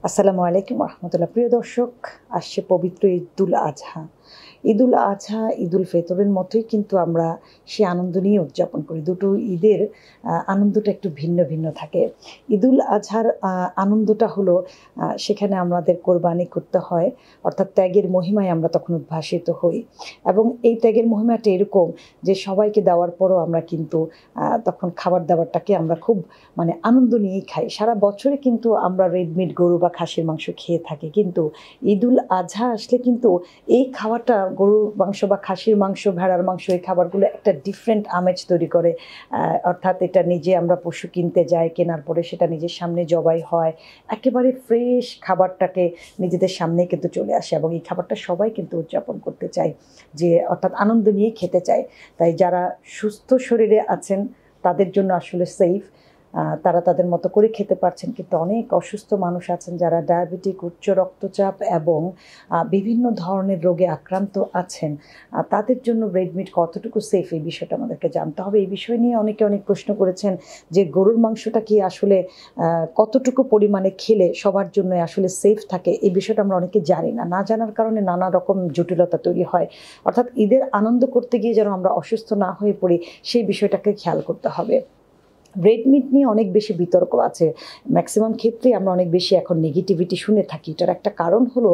আসসালামু আলাইকুম রহমতুল্লাহ। প্রিয় দর্শক, আসছে পবিত্র ঈদুল আজহা। ঈদুল আজহা, ঈদুল ফিতরের মতোই কিন্তু আমরা সে আনন্দ নিয়ে উদযাপন করি। দুটো ঈদের আনন্দটা একটু ভিন্ন ভিন্ন থাকে। ঈদুল আজহার আনন্দটা হলো সেখানে আমাদের কোরবানি করতে হয়, অর্থাৎ ত্যাগের মহিমায় আমরা তখন উদ্ভাসিত হই। এবং এই ত্যাগের মহিমাটা এরকম যে সবাইকে দেওয়ার পরও আমরা কিন্তু তখন খাবার দাবারটাকে আমরা খুব আনন্দ নিয়েই খাই। সারা বছরে কিন্তু আমরা রেড মিট, গরু বা খাসির মাংস খেয়ে থাকি, কিন্তু ঈদুল আজহা আসলে কিন্তু এই খাওয়াটা, গরুর মাংস বা খাসির মাংস, ভেড়ার মাংস, এই খাবারগুলো একটা ডিফারেন্ট আমেজ তৈরি করে। অর্থাৎ এটা নিজে আমরা পশু কিনতে যাই, কেনার পরে সেটা নিজের সামনে জবাই হয়, একেবারে ফ্রেশ খাবারটাকে নিজেদের সামনে কিন্তু চলে আসে এবং এই খাবারটা সবাই কিন্তু উদযাপন করতে চায়, যে অর্থাৎ আনন্দ নিয়ে খেতে চায়। তাই যারা সুস্থ শরীরে আছেন তাদের জন্য আসলে সেফ, তারা তাদের মতো করে খেতে পারছেন, কিন্তু অনেক অসুস্থ মানুষ আছেন যারা ডায়াবেটিক, উচ্চ রক্তচাপ এবং বিভিন্ন ধরনের রোগে আক্রান্ত আছেন, তাদের জন্য রেড মিট কতটুকু সেফ এই বিষয়টা আমাদেরকে জানতে হবে। এই বিষয় নিয়ে অনেকে অনেক প্রশ্ন করেছেন যে গরুর মাংসটা কি আসলে কতটুকু পরিমাণে খেলে সবার জন্য আসলে সেফ থাকে, এই বিষয়টা আমরা অনেকে জানি না। না জানার কারণে নানা রকম জটিলতা তৈরি হয়। অর্থাৎ ঈদের আনন্দ করতে গিয়ে যেন আমরা অসুস্থ না হয়ে পড়ি, সেই বিষয়টাকে খেয়াল করতে হবে। রেড মিট নিয়ে অনেক বেশি বিতর্ক আছে। ম্যাক্সিমাম ক্ষেত্রেই আমরা অনেক বেশি এখন নেগেটিভিটি শুনে থাকি। এটার একটা কারণ হলো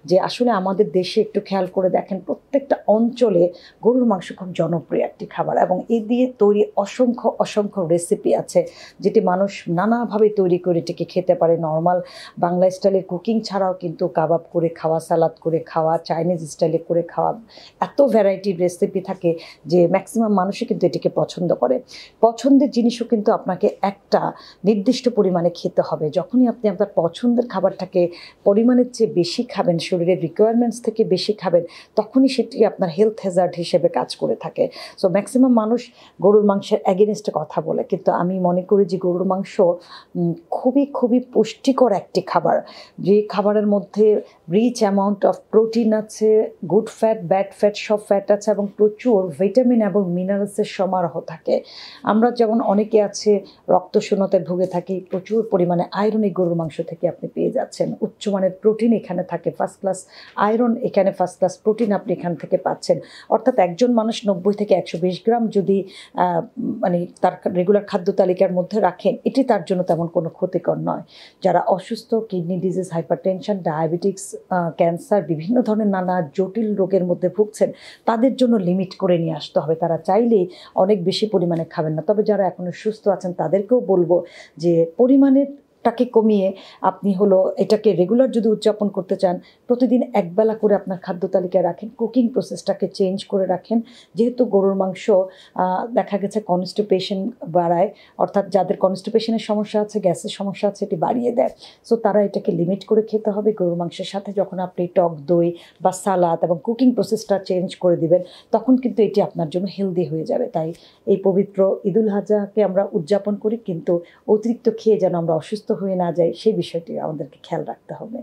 যে আসলে আমাদের দেশে একটু খেয়াল করে দেখেন, প্রত্যেকটা অঞ্চলে গরুর মাংস খুব জনপ্রিয় একটি খাবার এবং এ দিয়ে তৈরি অসংখ্য অসংখ্য রেসিপি আছে, যেটি মানুষ নানাভাবে তৈরি করে এটিকে খেতে পারে। নর্মাল বাংলা স্টাইলের কুকিং ছাড়াও কিন্তু কাবাব করে খাওয়া, সালাদ করে খাওয়া, চাইনিজ স্টাইলে করে খাওয়া, এত ভ্যারাইটির রেসিপি থাকে যে ম্যাক্সিমাম মানুষই কিন্তু এটিকে পছন্দ করে। পছন্দের জিনিসও কিন্তু আপনাকে একটা নির্দিষ্ট পরিমাণে খেতে হবে। যখনই আপনি আপনার পছন্দের খাবারটাকে পরিমাণের চেয়ে বেশি খাবেন, শরীরের রিকোয়ারমেন্টস থেকে বেশি খাবেন, তখনই সেটি আপনার হেলথ হ্যাজার্ড হিসেবে কাজ করে থাকে। সো ম্যাক্সিমাম মানুষ গরুর মাংসের অ্যাগেনিস্টে কথা বলে, কিন্তু আমি মনে করি যে গরুর মাংস খুবই খুবই পুষ্টিকর একটি খাবার, যে খাবারের মধ্যে রিচ অ্যামাউন্ট অফ প্রোটিন আছে, গুড ফ্যাট, ব্যাড ফ্যাট, সব ফ্যাট আছে এবং প্রচুর ভিটামিন এবং মিনারেলসের সমারোহ থাকে। আমরা যেমন অনেকে আছে রক্তশূন্যতায় ভুগে থাকি, প্রচুর পরিমাণে আয়রন এই গরুর মাংস থেকে আপনি পেয়ে যাচ্ছেন। উচ্চমানের প্রোটিন এখানে থাকে, ফার্স্ট ক্লাস আয়রন এখানে, ফার্স্ট ক্লাস প্রোটিন আপনি এখান থেকে পাচ্ছেন। অর্থাৎ একজন মানুষ 90 থেকে 120 গ্রাম যদি তার রেগুলার খাদ্য তালিকার মধ্যে রাখেন, এটি তার জন্য তেমন কোনো ক্ষতিকর নয়। যারা অসুস্থ, kidney disease, hypertension, diabetics, cancer, বিভিন্ন ধরনের নানা জটিল রোগের মধ্যে ভুগছেন, তাদের জন্য লিমিট করে নিয়ে আসতে হবে। তারা চাইলেই অনেক বেশি পরিমাণে খাবেন না। তবে যারা এখনো সুস্থ আছেন তাদেরকেও বলবো যে পরিমাণেরটাকে কমিয়ে আপনি এটাকে রেগুলার যদি উদযাপন করতে চান, প্রতিদিন একবেলা করে আপনার খাদ্য তালিকায় রাখেন, কুকিং প্রসেসটাকে চেঞ্জ করে রাখেন। যেহেতু গরুর মাংস দেখা গেছে কনস্টিপেশন বাড়ায়, অর্থাৎ যাদের কনস্টিপেশনের সমস্যা আছে, গ্যাসের সমস্যা আছে, এটি বাড়িয়ে দেয়। সো তারা এটাকে লিমিট করে খেতে হবে। গরুর মাংসের সাথে যখন আপনি টক দই বা সালাদ এবং কুকিং প্রসেসটা চেঞ্জ করে দিবেন, তখন কিন্তু এটি আপনার জন্য হেলদি হয়ে যাবে। তাই এই পবিত্র ঈদুল আজহাকে আমরা উদযাপন করি, কিন্তু অতিরিক্ত খেয়ে যেন আমরা অসুস্থ হয়ে না যাই, সেই বিষয়টি আমাদেরকে খেয়াল রাখতে হবে।